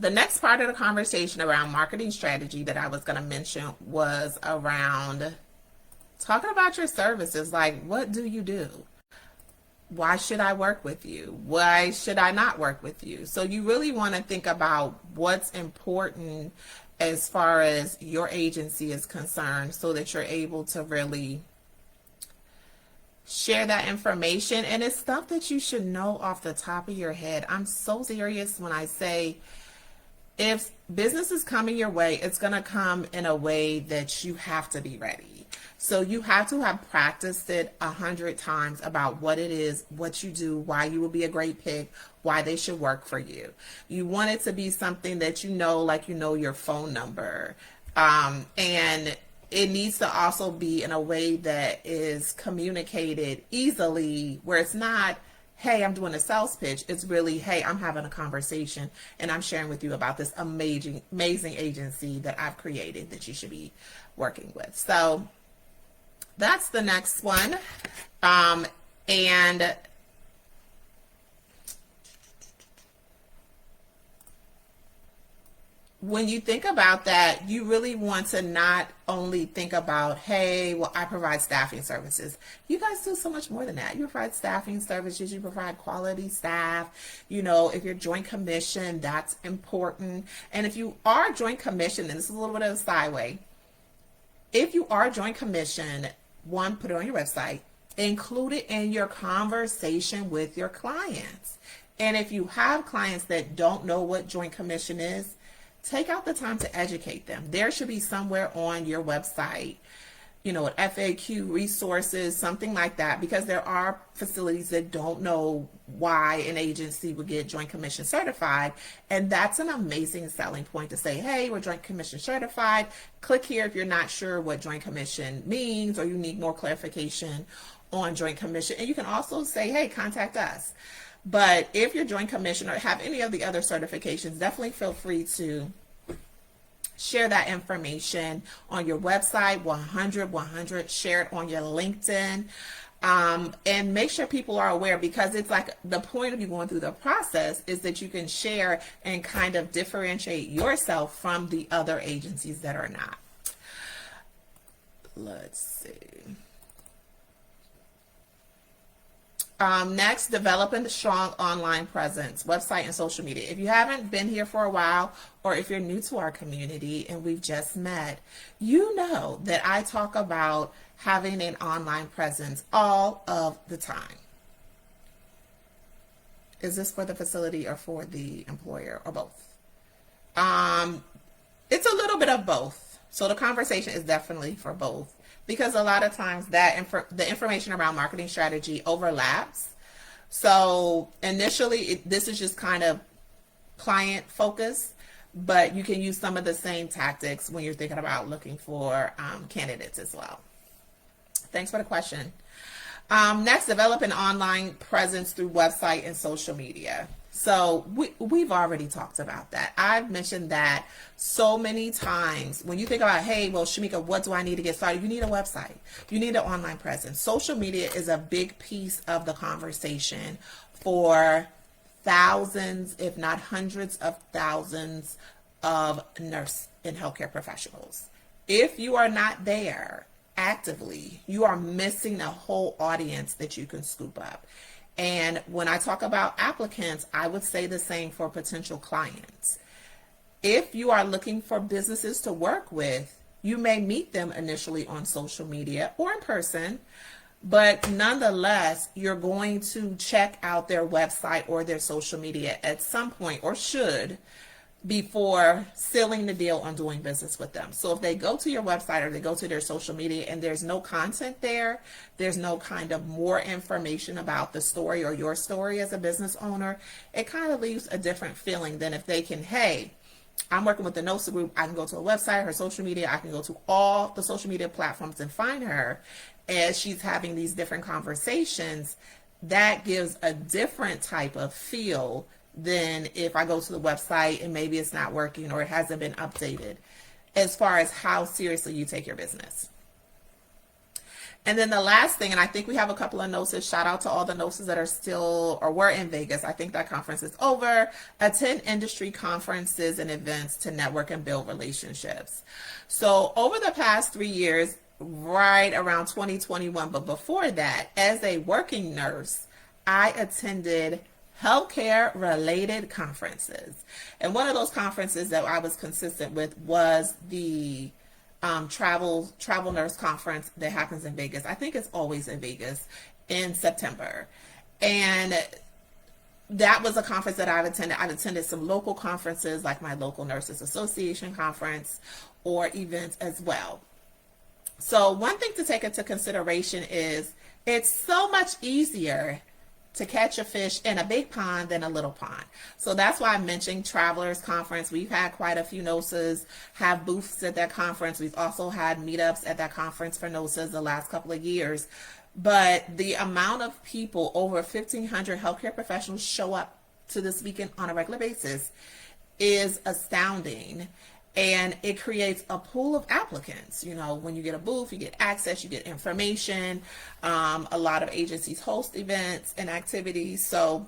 The next part of the conversation around marketing strategy that I was going to mention was around talking about your services. Like, what do you do? Why should I work with you? Why should I not work with you? So you really want to think about what's important as far as your agency is concerned so that you're able to really share that information. And it's stuff that you should know off the top of your head. I'm so serious when I say if business is coming your way, it's going to come in a way that you have to be ready. So you have to have practiced it 100 times about what it is, what you do, why you will be a great pick, why they should work for you. You want it to be something that you know, like you know your phone number. And it needs to also be in a way that is communicated easily, where it's not, hey, I'm doing a sales pitch. It's really, hey, I'm having a conversation and I'm sharing with you about this amazing agency that I've created that you should be working with. So that's the next one. And when you think about that, you really want to not only think about, hey, well, I provide staffing services. You guys do so much more than that. You provide staffing services, you provide quality staff. You know, if you're joint commission, that's important. And if you are joint commission, and this is a little bit of a sideway, if you are joint commission, one, put it on your website, include it in your conversation with your clients. And if you have clients that don't know what joint commission is, take out the time to educate them. There should be somewhere on your website, you know, an FAQ, resources, something like that, because there are facilities that don't know why an agency would get Joint Commission certified. And that's an amazing selling point to say, hey, we're Joint Commission certified. Click here if you're not sure what Joint Commission means or you need more clarification on Joint Commission. And you can also say, hey, contact us. But if you're Joint Commission or have any of the other certifications, definitely feel free to share that information on your website, 100, share it on your LinkedIn, and make sure people are aware, because it's like the point of you going through the process is that you can share and kind of differentiate yourself from the other agencies that are not. Let's see. Next, developing a strong online presence, website and social media. If you haven't been here for a while, or if you're new to our community and we've just met, you know that I talk about having an online presence all of the time. Is this for the facility or for the employer, or both? It's a little bit of both. So the conversation is definitely for both, because a lot of times that the information around marketing strategy overlaps. So initially, this is just kind of client focused, but you can use some of the same tactics when you're thinking about looking for candidates as well. Thanks for the question. Next, develop an online presence through website and social media. So we've already talked about that. I've mentioned that so many times. When you think about, hey, well, Shamika, what do I need to get started? You need a website. You need an online presence. Social media is a big piece of the conversation for thousands, if not hundreds of thousands of nurse and healthcare professionals. If you are not there actively, you are missing a whole audience that you can scoop up. And when I talk about applicants, I would say the same for potential clients. If you are looking for businesses to work with, you may meet them initially on social media or in person, but nonetheless, you're going to check out their website or their social media at some point, or should, before sealing the deal on doing business with them. So if they go to your website or they go to their social media and there's no content there, there's no kind of more information about the story or your story as a business owner, it kind of leaves a different feeling than if they can, hey, I'm working with the NOSA group, I can go to a website, her social media, I can go to all the social media platforms and find her as she's having these different conversations. That gives a different type of feel than if I go to the website and maybe it's not working or it hasn't been updated, as far as how seriously you take your business. And then the last thing, and I think we have a couple of notes. Shout out to all the notes that are still or were in Vegas. I think that conference is over. Attend industry conferences and events to network and build relationships. So over the past 3 years, right around 2021, but before that, as a working nurse, I attended healthcare related conferences. And one of those conferences that I was consistent with was the travel nurse conference that happens in Vegas. I think it's always in Vegas in September. And that was a conference that I've attended. I've attended some local conferences like my local nurses association conference or events as well. So one thing to take into consideration is it's so much easier to catch a fish in a big pond than a little pond. So that's why I mentioned Travelers Conference. We've had quite a few NOSAs have booths at that conference. We've also had meetups at that conference for NOSAs the last couple of years. But the amount of people, over 1,500 healthcare professionals show up to this weekend on a regular basis is astounding. And it creates a pool of applicants. You know, when you get a booth, you get access, you get information. A lot of agencies host events and activities. So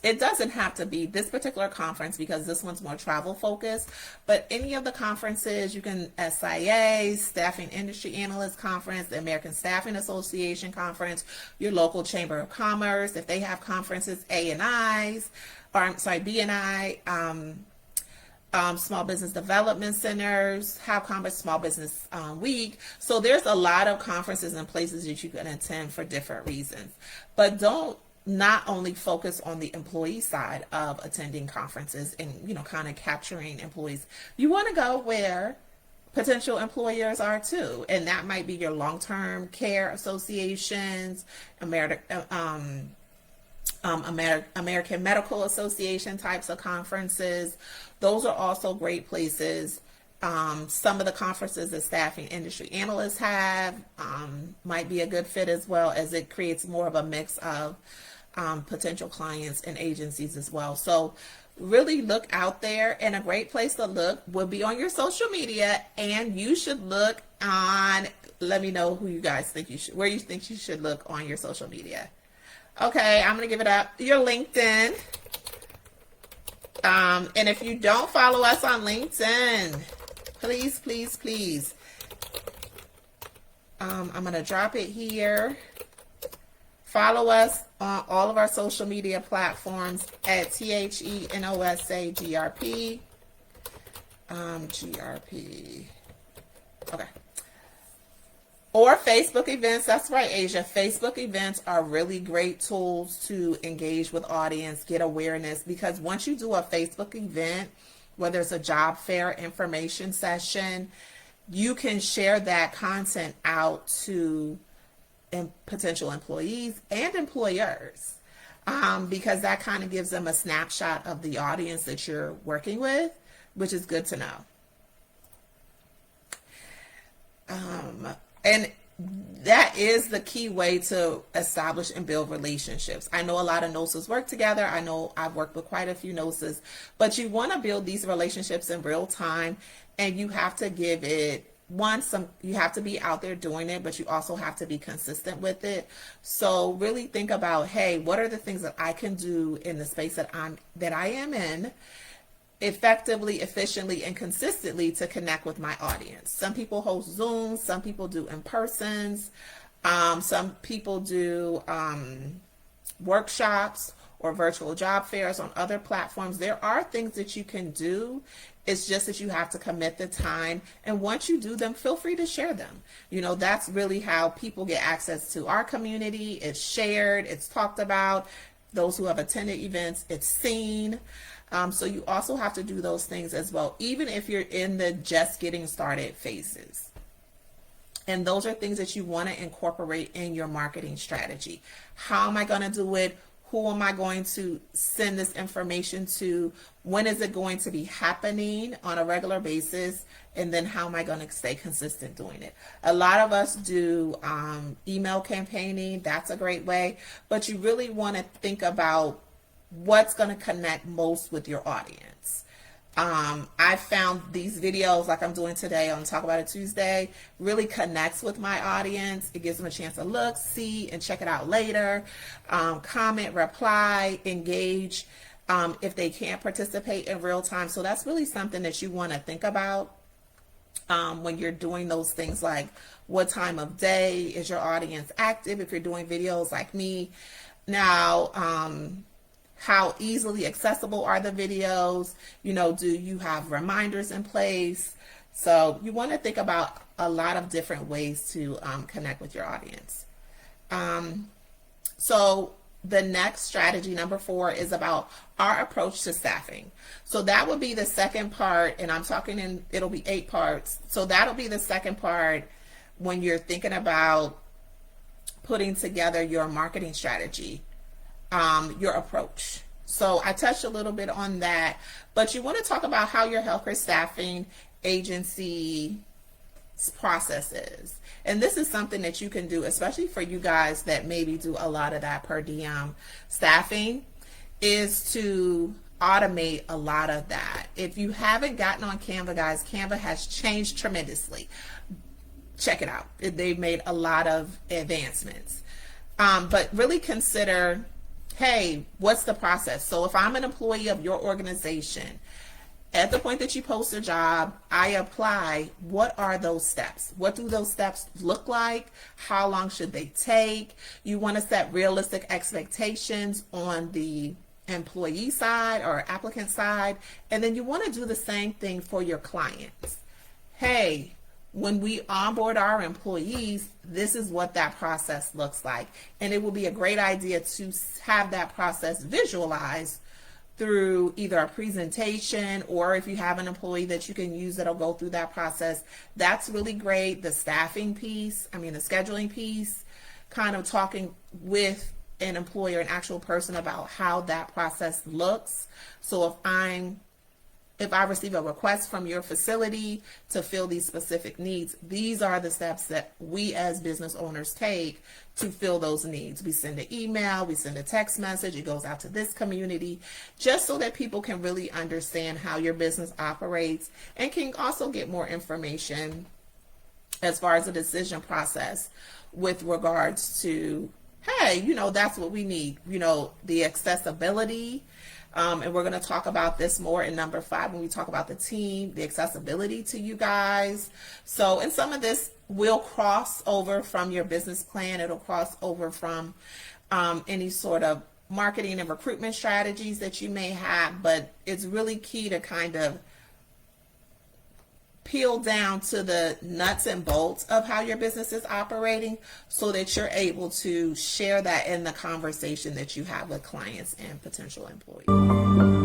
it doesn't have to be this particular conference because this one's more travel focused, but any of the conferences, you can SIA, Staffing Industry Analyst Conference, the American Staffing Association Conference, your local Chamber of Commerce, if they have conferences, BNI, Small Business Development Centers, have conference, Small Business Week. So there's a lot of conferences and places that you can attend for different reasons. But don't not only focus on the employee side of attending conferences and, you know, kind of capturing employees. You want to go where potential employers are too. And that might be your long-term care associations, American Medical Association types of conferences. Those are also great places. Some of the conferences that staffing industry analysts have might be a good fit as well, as it creates more of a mix of potential clients and agencies as well. So really look out there, and a great place to look would be on your social media, and you should look on, let me know who you guys think you should, where you think you should look on your social media. Okay, I'm going to give it up. Your LinkedIn. And if you don't follow us on LinkedIn, please. I'm going to drop it here. Follow us on all of our social media platforms at THENOSAGRP. GRP. Okay. Or Facebook events. That's right, Asia. Facebook events are really great tools to engage with audience, get awareness, because once you do a Facebook event, whether it's a job fair information session, you can share that content out to potential employees and employers, because that kind of gives them a snapshot of the audience that you're working with, which is good to know. And that is the key way to establish and build relationships. I know a lot of NOSAs work together. I know I've worked with quite a few NOSAs, but you want to build these relationships in real time, and you have to give it you have to be out there doing it, but you also have to be consistent with it. So really think about, hey, what are the things that I can do in the space that I am in effectively, efficiently, and consistently to connect with my audience. Some people host Zooms, some people do in-persons, some people do workshops or virtual job fairs on other platforms. There are things that you can do. It's just that you have to commit the time. And once you do them, feel free to share them. You know, that's really how people get access to our community. It's shared, it's talked about. Those who have attended events, it's seen. So you also have to do those things as well, even if you're in the just getting started phases. And those are things that you want to incorporate in your marketing strategy. How am I going to do it? Who am I going to send this information to? When is it going to be happening on a regular basis? And then how am I going to stay consistent doing it? A lot of us do email campaigning. That's a great way. But you really want to think about what's going to connect most with your audience. I found these videos like I'm doing today on Talk About It Tuesday really connects with my audience. It gives them a chance to look, see, and check it out later. Comment, reply, engage if they can't participate in real time. So that's really something that you want to think about when you're doing those things, like what time of day is your audience active if you're doing videos like me. Now, how easily accessible are the videos? You know, do you have reminders in place? So you want to think about a lot of different ways to connect with your audience. So the next strategy, number 4, is about our approach to staffing. So that would be the second part, and I'm talking in, it'll be 8 parts. So that'll be the second part when you're thinking about putting together your marketing strategy. Your approach. So I touched a little bit on that, but you want to talk about how your healthcare staffing agency process is. And this is something that you can do, especially for you guys that maybe do a lot of that per diem staffing, is to automate a lot of that. If you haven't gotten on Canva, guys, Canva has changed tremendously. Check it out. They've made a lot of advancements. But really consider, hey, what's the process? So if I'm an employee of your organization, at the point that you post a job, I apply. What are those steps? What do those steps look like? How long should they take? You want to set realistic expectations on the employee side or applicant side. And then you want to do the same thing for your clients. Hey, when we onboard our employees, this is what that process looks like. And it will be a great idea to have that process visualized through either a presentation, or if you have an employee that you can use that'll go through that process. That's really great. The staffing piece, the scheduling piece, kind of talking with an employer, an actual person, about how that process looks. So if I receive a request from your facility to fill these specific needs, these are the steps that we as business owners take to fill those needs. We send an email, we send a text message, it goes out to this community, just so that people can really understand how your business operates and can also get more information as far as the decision process with regards to, hey, that's what we need, the accessibility. And we're going to talk about this more in number 5 when we talk about the team, the accessibility to you guys. So, and some of this will cross over from your business plan. It'll cross over from any sort of marketing and recruitment strategies that you may have, but it's really key to kind of peel down to the nuts and bolts of how your business is operating so that you're able to share that in the conversation that you have with clients and potential employees.